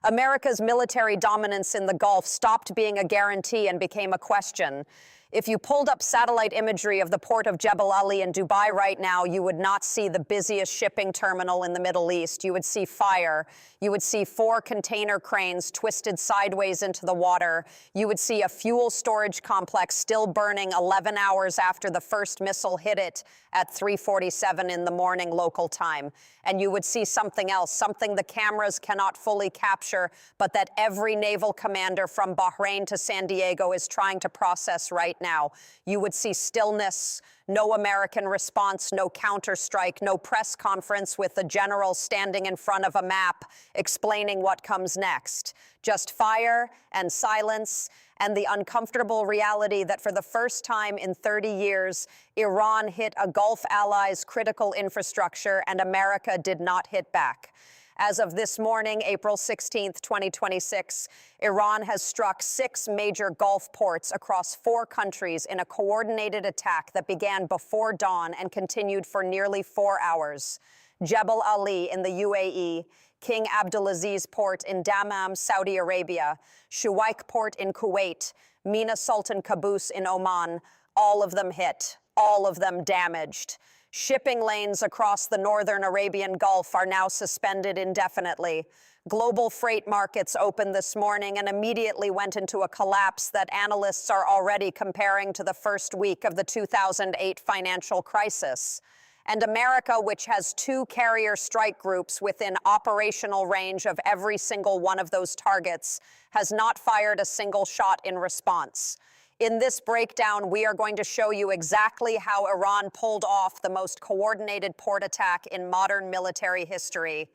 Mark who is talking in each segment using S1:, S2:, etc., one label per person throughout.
S1: America's military dominance in the Gulf stopped being a guarantee and became a question. If you pulled up satellite imagery of the port of Jebel Ali in Dubai right now, you would not see the busiest shipping terminal in the Middle East. You would see fire. You would see 4 container cranes twisted sideways into the water. You would see a fuel storage complex still burning 11 hours after the first missile hit it at 3:47 in the morning local time. And you would see something else, something the cameras cannot fully capture, but that every naval commander from Bahrain to San Diego is trying to process right now. You would see stillness, no American response, no counterstrike, no press conference with the general standing in front of a map explaining what comes next. Just fire and silence and the uncomfortable reality that for the first time in 30 years, Iran hit a Gulf ally's critical infrastructure and America did not hit back. As of this morning, April 16th, 2026, Iran has struck 6 major Gulf ports across 4 countries in a coordinated attack that began before dawn and continued for nearly 4 hours. Jebel Ali in the UAE, King Abdulaziz Port in Dammam, Saudi Arabia, Shuwaik Port in Kuwait, Mina Sultan Qaboos in Oman, all of them hit, all of them damaged. Shipping lanes across the northern Arabian Gulf are now suspended indefinitely. Global freight markets opened this morning and immediately went into a collapse that analysts are already comparing to the first week of the 2008 financial crisis. And America, which has 2 carrier strike groups within operational range of every single one of those targets, has not fired a single shot in response. In this breakdown, we are going to show you exactly how Iran pulled off the most coordinated port attack in modern military history.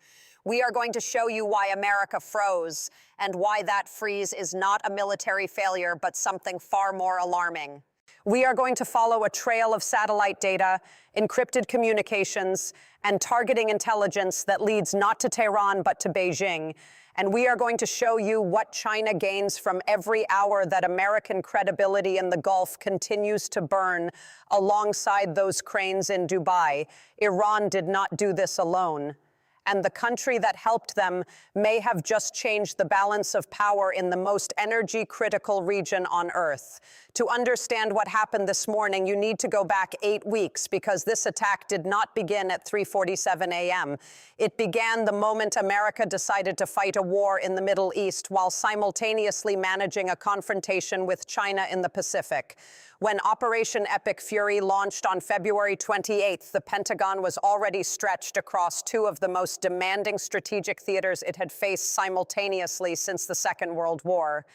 S1: We are going to show you why America froze and why that freeze is not a military failure, but something far more alarming. We are going to follow a trail of satellite data, encrypted communications, and targeting intelligence that leads not to Tehran, but to Beijing. And we are going to show you what China gains from every hour that American credibility in the Gulf continues to burn alongside those cranes in Dubai. Iran did not do this alone. And the country that helped them may have just changed the balance of power in the most energy-critical region on Earth. To understand what happened this morning, you need to go back 8 weeks because this attack did not begin at 3:47 a.m. It began the moment America decided to fight a war in the Middle East while simultaneously managing a confrontation with China in the Pacific. When Operation Epic Fury launched on February 28th, the Pentagon was already stretched across 2 of the most demanding strategic theaters it had faced simultaneously since the Second World War.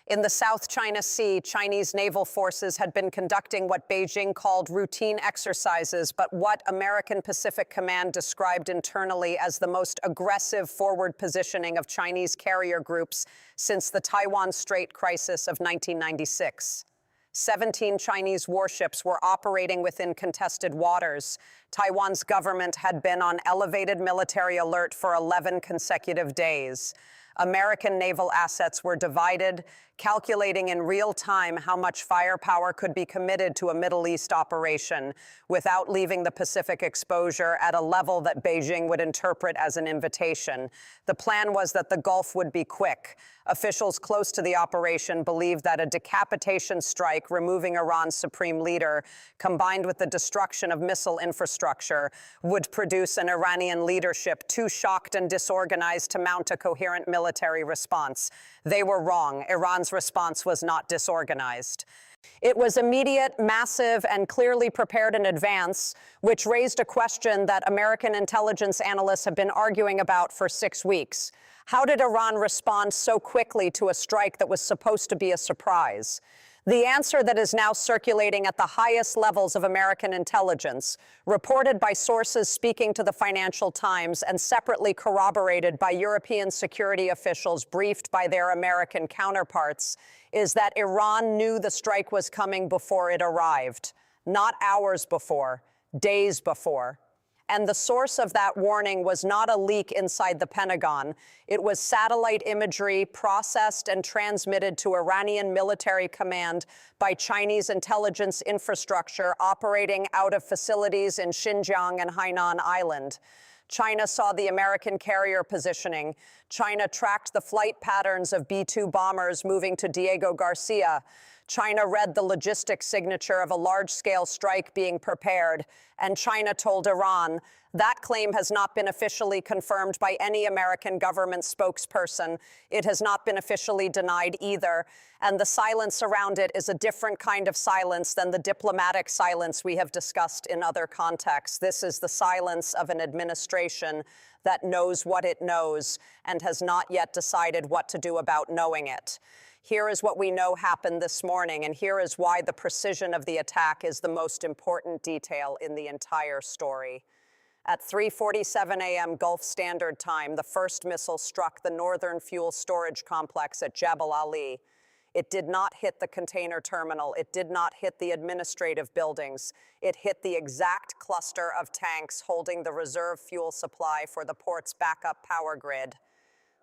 S1: In the South China Sea, Chinese naval forces had been conducting what Beijing called routine exercises, but what American Pacific Command described internally as the most aggressive forward positioning of Chinese carrier groups since the Taiwan Strait crisis of 1996. 17 Chinese warships were operating within contested waters. Taiwan's government had been on elevated military alert for 11 consecutive days. American naval assets were divided, calculating in real time how much firepower could be committed to a Middle East operation without leaving the Pacific exposure at a level that Beijing would interpret as an invitation. The plan was that the Gulf would be quick. Officials close to the operation believed that a decapitation strike removing Iran's supreme leader, combined with the destruction of missile infrastructure, would produce an Iranian leadership too shocked and disorganized to mount a coherent military response. They were wrong. Iran's response was not disorganized. It was immediate, massive, and clearly prepared in advance, which raised a question that American intelligence analysts have been arguing about for 6 weeks. How did Iran respond so quickly to a strike that was supposed to be a surprise? The answer that is now circulating at the highest levels of American intelligence, reported by sources speaking to the Financial Times and separately corroborated by European security officials briefed by their American counterparts, is that Iran knew the strike was coming before it arrived. Not hours before, days before. And the source of that warning was not a leak inside the Pentagon. It was satellite imagery processed and transmitted to Iranian military command by Chinese intelligence infrastructure operating out of facilities in Xinjiang and Hainan Island. China saw the American carrier positioning, China tracked the flight patterns of B-2 bombers moving to Diego Garcia. China read the logistics signature of a large-scale strike being prepared, and China told Iran. That claim has not been officially confirmed by any American government spokesperson. It has not been officially denied either, and the silence around it is a different kind of silence than the diplomatic silence we have discussed in other contexts. This is the silence of an administration that knows what it knows and has not yet decided what to do about knowing it. Here is what we know happened this morning, and here is why the precision of the attack is the most important detail in the entire story. At 3:47 a.m. Gulf Standard Time, the first missile struck the northern fuel storage complex at Jebel Ali. It did not hit the container terminal. It did not hit the administrative buildings. It hit the exact cluster of tanks holding the reserve fuel supply for the port's backup power grid.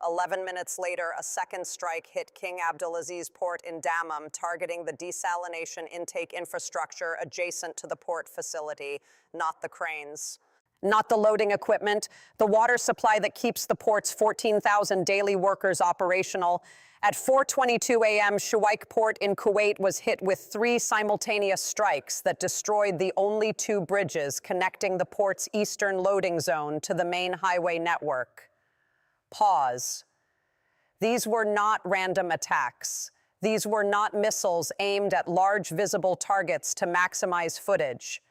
S1: 11 minutes later, a second strike hit King Abdulaziz Port in Dammam, targeting the desalination intake infrastructure adjacent to the port facility, not the cranes. Not the loading equipment, the water supply that keeps the port's 14,000 daily workers operational. At 4:22 a.m., Shuaik Port in Kuwait was hit with 3 simultaneous strikes that destroyed the only 2 bridges connecting the port's eastern loading zone to the main highway network. Pause. These were not random attacks. These were not missiles aimed at large visible targets to maximize footage.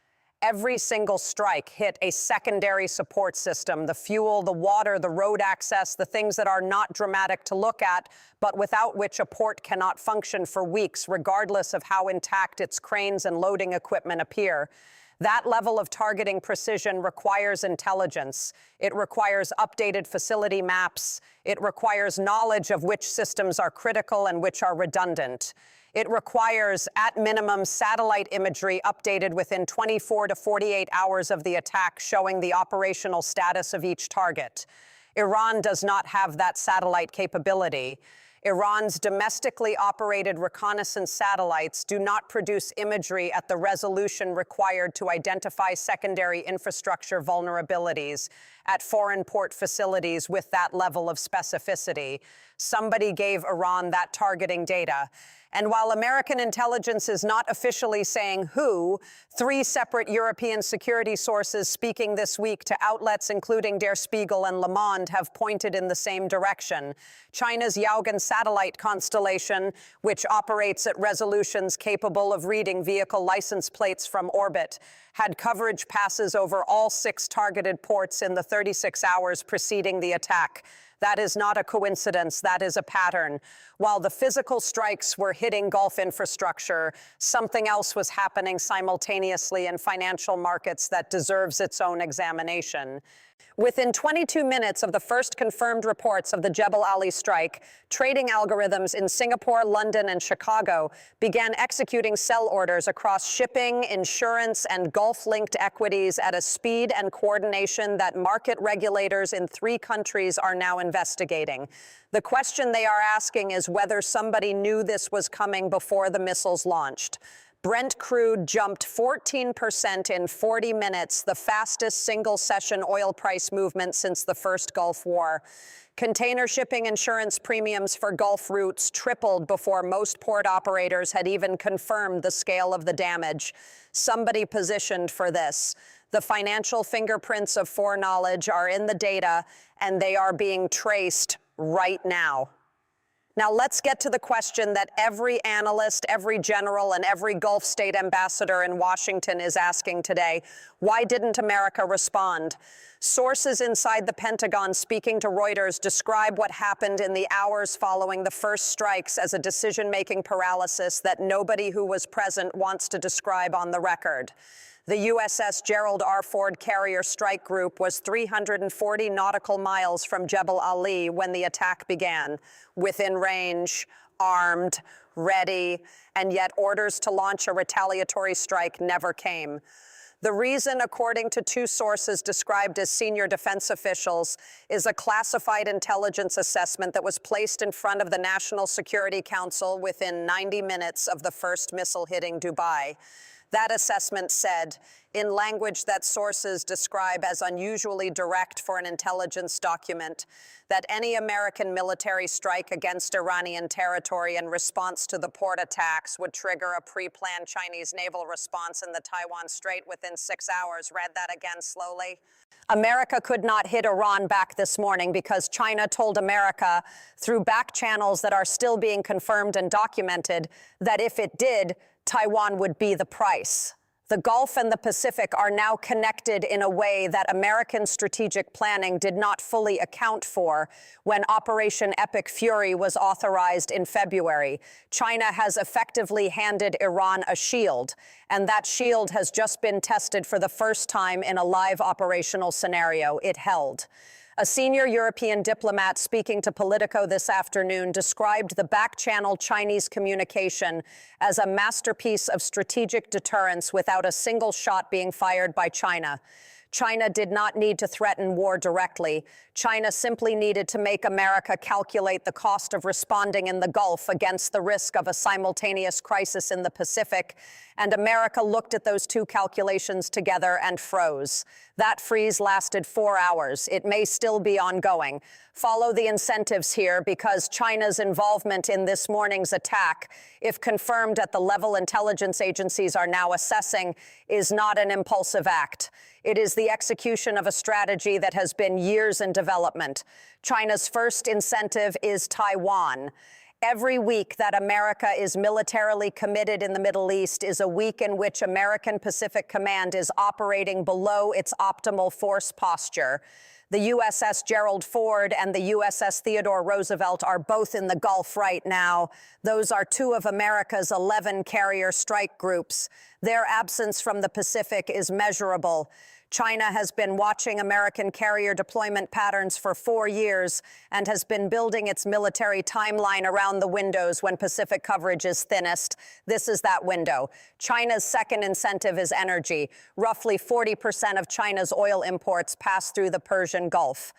S1: Every single strike hit a secondary support system, the fuel, the water, the road access, the things that are not dramatic to look at, but without which a port cannot function for weeks, regardless of how intact its cranes and loading equipment appear. That level of targeting precision requires intelligence. It requires updated facility maps. It requires knowledge of which systems are critical and which are redundant. It requires, at minimum, satellite imagery updated within 24 to 48 hours of the attack, showing the operational status of each target. Iran does not have that satellite capability. Iran's domestically operated reconnaissance satellites do not produce imagery at the resolution required to identify secondary infrastructure vulnerabilities at foreign port facilities with that level of specificity. Somebody gave Iran that targeting data. And while American intelligence is not officially saying who, 3 separate European security sources speaking this week to outlets including Der Spiegel and Le Monde have pointed in the same direction. China's Yaogan satellite constellation, which operates at resolutions capable of reading vehicle license plates from orbit, had coverage passes over all 6 targeted ports in the 36 hours preceding the attack. That is not a coincidence. That is a pattern. While the physical strikes were hitting Gulf infrastructure, something else was happening simultaneously in financial markets that deserves its own examination. Within 22 minutes of the first confirmed reports of the Jebel Ali strike, trading algorithms in Singapore, London, and Chicago began executing sell orders across shipping, insurance, and Gulf-linked equities at a speed and coordination that market regulators in 3 countries are now investigating. The question they are asking is whether somebody knew this was coming before the missiles launched. Brent crude jumped 14% in 40 minutes, the fastest single-session oil price movement since the first Gulf War. Container shipping insurance premiums for Gulf routes tripled before most port operators had even confirmed the scale of the damage. Somebody positioned for this. The financial fingerprints of foreknowledge are in the data, and they are being traced right now. Now let's get to the question that every analyst, every general, and every Gulf state ambassador in Washington is asking today. Why didn't America respond? Sources inside the Pentagon speaking to Reuters describe what happened in the hours following the first strikes as a decision-making paralysis that nobody who was present wants to describe on the record. The USS Gerald R. Ford Carrier Strike Group was 340 nautical miles from Jebel Ali when the attack began, within range, armed, ready, and yet orders to launch a retaliatory strike never came. The reason, according to 2 sources described as senior defense officials, is a classified intelligence assessment that was placed in front of the National Security Council within 90 minutes of the first missile hitting Dubai. That assessment said, in language that sources describe as unusually direct for an intelligence document, that any American military strike against Iranian territory in response to the port attacks would trigger a pre-planned Chinese naval response in the Taiwan Strait within 6 hours. Read that again slowly. America could not hit Iran back this morning because China told America through back channels that are still being confirmed and documented that if it did, Taiwan would be the price. The Gulf and the Pacific are now connected in a way that American strategic planning did not fully account for when Operation Epic Fury was authorized in February. China has effectively handed Iran a shield, and that shield has just been tested for the first time in a live operational scenario. It held. A senior European diplomat speaking to Politico this afternoon described the back-channel Chinese communication as a masterpiece of strategic deterrence without a single shot being fired by China. China did not need to threaten war directly. China simply needed to make America calculate the cost of responding in the Gulf against the risk of a simultaneous crisis in the Pacific, and America looked at those two calculations together and froze. That freeze lasted 4 hours. It may still be ongoing. Follow the incentives here, because China's involvement in this morning's attack, if confirmed at the level intelligence agencies are now assessing, is not an impulsive act. It is the execution of a strategy that has been years in development. China's first incentive is Taiwan. Every week that America is militarily committed in the Middle East is a week in which American Pacific Command is operating below its optimal force posture. The USS Gerald Ford and the USS Theodore Roosevelt are both in the Gulf right now. Those are two of America's 11 carrier strike groups. Their absence from the Pacific is measurable. China has been watching American carrier deployment patterns for 4 years and has been building its military timeline around the windows when Pacific coverage is thinnest. This is that window. China's second incentive is energy. Roughly 40% of China's oil imports pass through the Persian Gulf.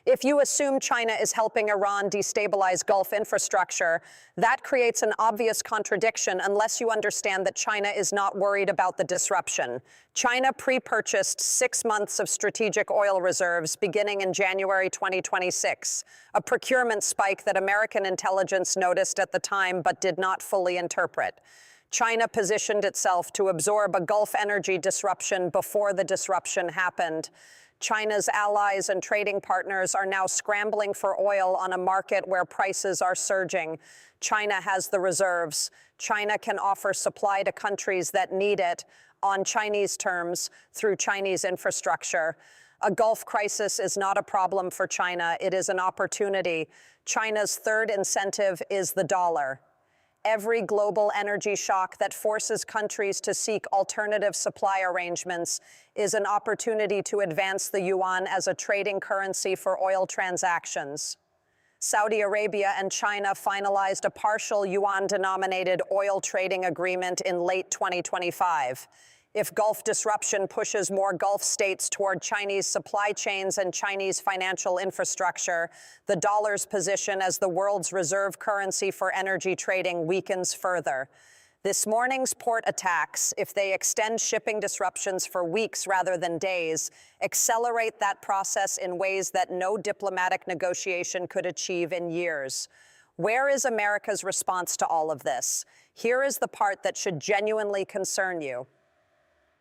S1: If you assume China is helping Iran destabilize Gulf infrastructure, that creates an obvious contradiction unless you understand that China is not worried about the disruption. China pre-purchased 6 months of strategic oil reserves beginning in January 2026, a procurement spike that American intelligence noticed at the time but did not fully interpret. China positioned itself to absorb a Gulf energy disruption before the disruption happened. China's allies and trading partners are now scrambling for oil on a market where prices are surging. China has the reserves. China can offer supply to countries that need it on Chinese terms through Chinese infrastructure. A Gulf crisis is not a problem for China. It is an opportunity. China's third incentive is the dollar. Every global energy shock that forces countries to seek alternative supply arrangements is an opportunity to advance the yuan as a trading currency for oil transactions. Saudi Arabia and China finalized a partial yuan-denominated oil trading agreement in late 2025. If Gulf disruption pushes more Gulf states toward Chinese supply chains and Chinese financial infrastructure, the dollar's position as the world's reserve currency for energy trading weakens further. This morning's port attacks, if they extend shipping disruptions for weeks rather than days, accelerate that process in ways that no diplomatic negotiation could achieve in years. Where is America's response to all of this? Here is the part that should genuinely concern you.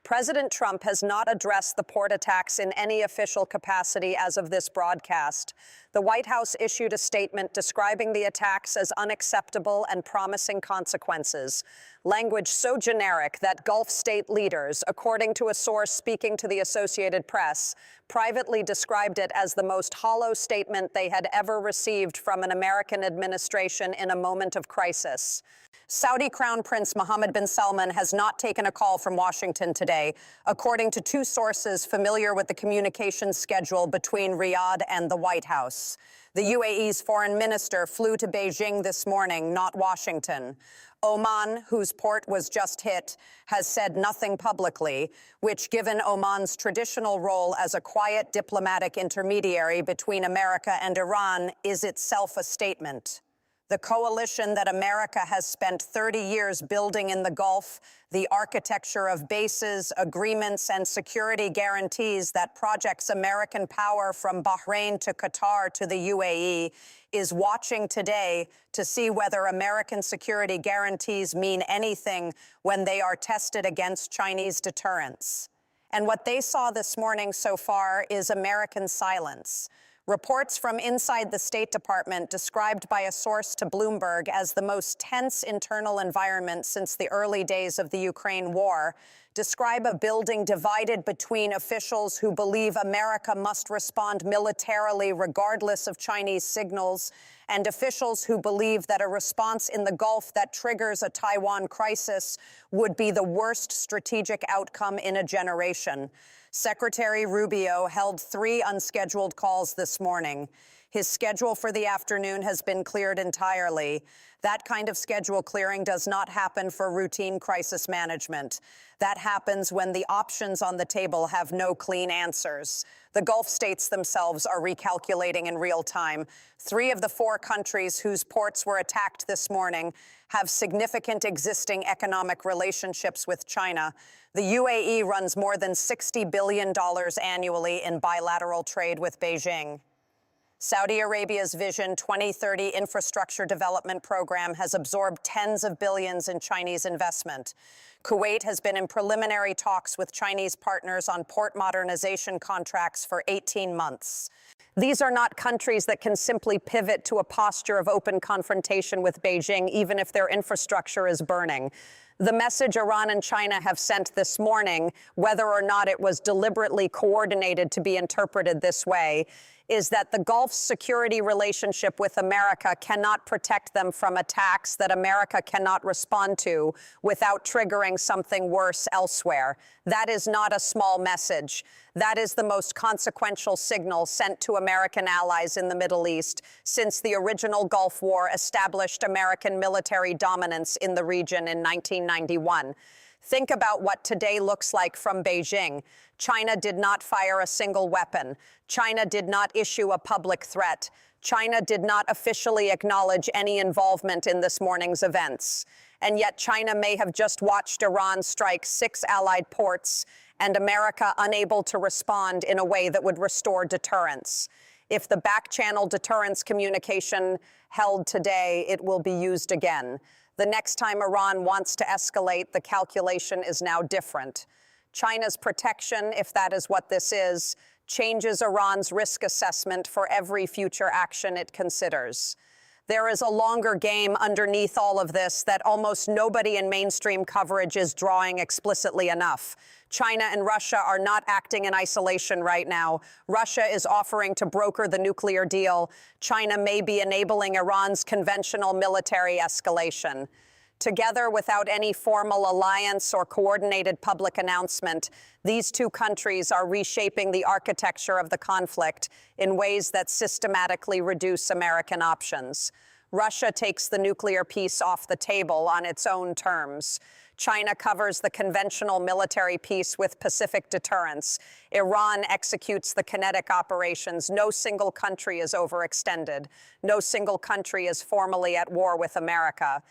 S1: President Trump has not addressed the port attacks in any official capacity as of this broadcast. The White House issued a statement describing the attacks as unacceptable and promising consequences. Language so generic that Gulf state leaders, according to a source speaking to the Associated Press, privately described it as the most hollow statement they had ever received from an American administration in a moment of crisis. Saudi Crown Prince Mohammed bin Salman has not taken a call from Washington today, according to two sources familiar with the communications schedule between Riyadh and the White House. The UAE's foreign minister flew to Beijing this morning, not Washington. Oman, whose port was just hit, has said nothing publicly, which, given Oman's traditional role as a quiet diplomatic intermediary between America and Iran, is itself a statement. The coalition that America has spent 30 years building in the Gulf, the architecture of bases, agreements, and security guarantees that projects American power from Bahrain to Qatar to the UAE, is watching today to see whether American security guarantees mean anything when they are tested against Chinese deterrence. And what they saw this morning so far is American silence. Reports from inside the State Department, described by a source to Bloomberg as the most tense internal environment since the early days of the Ukraine war, describe a building divided between officials who believe America must respond militarily regardless of Chinese signals, and officials who believe that a response in the Gulf that triggers a Taiwan crisis would be the worst strategic outcome in a generation. Secretary Rubio held 3 unscheduled calls this morning. His schedule for the afternoon has been cleared entirely. That kind of schedule clearing does not happen for routine crisis management. That happens when the options on the table have no clean answers. The Gulf states themselves are recalculating in real time. 3 of the 4 countries whose ports were attacked this morning have significant existing economic relationships with China. The UAE runs more than $60 billion annually in bilateral trade with Beijing. Saudi Arabia's Vision 2030 infrastructure development program has absorbed tens of billions in Chinese investment. Kuwait has been in preliminary talks with Chinese partners on port modernization contracts for 18 months. These are not countries that can simply pivot to a posture of open confrontation with Beijing, even if their infrastructure is burning. The message Iran and China have sent this morning, whether or not it was deliberately coordinated to be interpreted this way, is that the Gulf's security relationship with America cannot protect them from attacks that America cannot respond to without triggering something worse elsewhere. That is not a small message. That is the most consequential signal sent to American allies in the Middle East since the original Gulf War established American military dominance in the region in 1991. Think about what today looks like from Beijing. China did not fire a single weapon. China did not issue a public threat. China did not officially acknowledge any involvement in this morning's events. And yet China may have just watched Iran strike 6 allied ports and America unable to respond in a way that would restore deterrence. If the back-channel deterrence communication held today, it will be used again. The next time Iran wants to escalate, the calculation is now different. China's protection, if that is what this is, changes Iran's risk assessment for every future action it considers. There is a longer game underneath all of this that almost nobody in mainstream coverage is drawing explicitly enough. China and Russia are not acting in isolation right now. Russia is offering to broker the nuclear deal. China may be enabling Iran's conventional military escalation. Together, without any formal alliance or coordinated public announcement, these 2 countries are reshaping the architecture of the conflict in ways that systematically reduce American options. Russia takes the nuclear piece off the table on its own terms. China covers the conventional military piece with Pacific deterrence. Iran executes the kinetic operations. No single country is overextended. No single country is formally at war with America.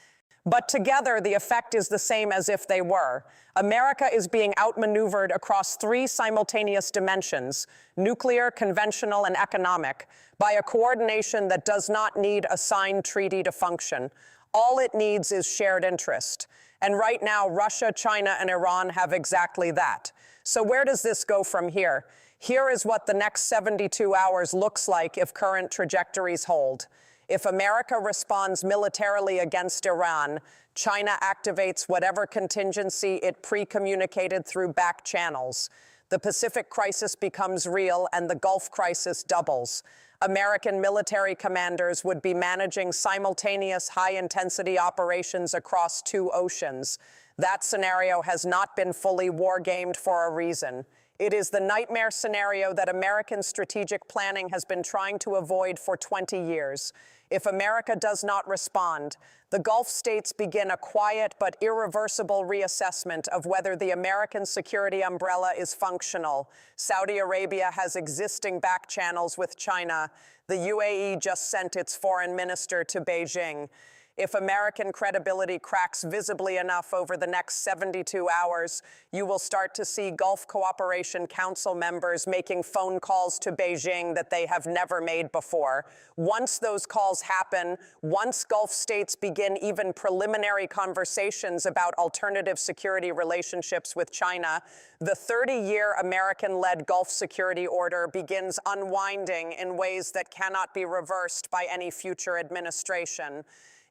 S1: But together, the effect is the same as if they were. America is being outmaneuvered across 3 simultaneous dimensions, nuclear, conventional, and economic, by a coordination that does not need a signed treaty to function. All it needs is shared interest. And right now, Russia, China, and Iran have exactly that. So where does this go from here? Here is what the next 72 hours looks like if current trajectories hold. If America responds militarily against Iran, China activates whatever contingency it pre-communicated through back channels. The Pacific crisis becomes real and the Gulf crisis doubles. American military commanders would be managing simultaneous high-intensity operations across 2 oceans. That scenario has not been fully war-gamed for a reason. It is the nightmare scenario that American strategic planning has been trying to avoid for 20 years. If America does not respond, the Gulf states begin a quiet but irreversible reassessment of whether the American security umbrella is functional. Saudi Arabia has existing back channels with China. The UAE just sent its foreign minister to Beijing. If American credibility cracks visibly enough over the next 72 hours, you will start to see Gulf Cooperation Council members making phone calls to Beijing that they have never made before. Once those calls happen, once Gulf states begin even preliminary conversations about alternative security relationships with China, the 30-year American-led Gulf Security Order begins unwinding in ways that cannot be reversed by any future administration.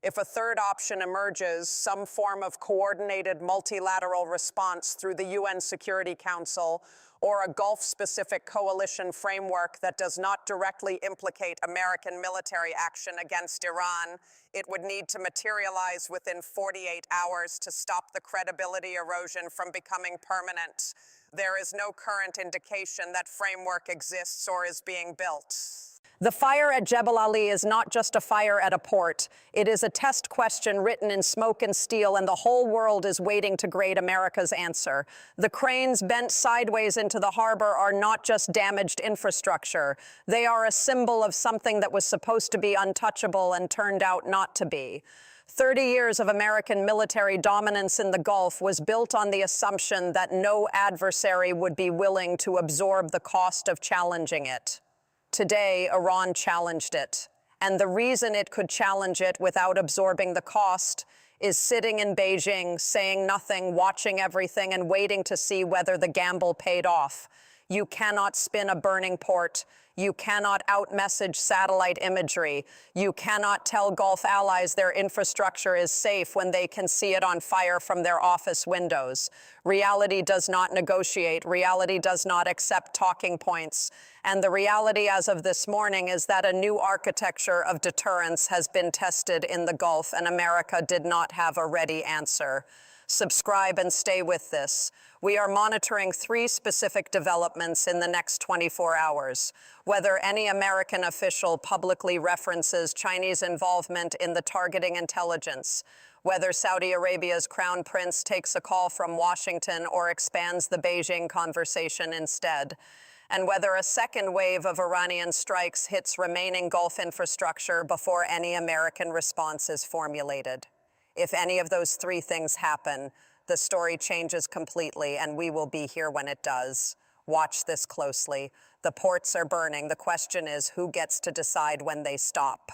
S1: If a third option emerges, some form of coordinated multilateral response through the UN Security Council or a Gulf-specific coalition framework that does not directly implicate American military action against Iran, it would need to materialize within 48 hours to stop the credibility erosion from becoming permanent. There is no current indication that framework exists or is being built. The fire at Jebel Ali is not just a fire at a port. It is a test question written in smoke and steel, and the whole world is waiting to grade America's answer. The cranes bent sideways into the harbor are not just damaged infrastructure. They are a symbol of something that was supposed to be untouchable and turned out not to be. 30 years of American military dominance in the Gulf was built on the assumption that no adversary would be willing to absorb the cost of challenging it. Today, Iran challenged it, and the reason it could challenge it without absorbing the cost is sitting in Beijing, saying nothing, watching everything, and waiting to see whether the gamble paid off. You cannot spin a burning port. You cannot out-message satellite imagery. You cannot tell Gulf allies their infrastructure is safe when they can see it on fire from their office windows. Reality does not negotiate. Reality does not accept talking points. And the reality as of this morning is that a new architecture of deterrence has been tested in the Gulf, and America did not have a ready answer. Subscribe and stay with this. We are monitoring 3 specific developments in the next 24 hours. Whether any American official publicly references Chinese involvement in the targeting intelligence, whether Saudi Arabia's crown prince takes a call from Washington or expands the Beijing conversation instead, and whether a second wave of Iranian strikes hits remaining Gulf infrastructure before any American response is formulated. If any of those 3 things happen, the story changes completely, and we will be here when it does. Watch this closely. The ports are burning. The question is, who gets to decide when they stop?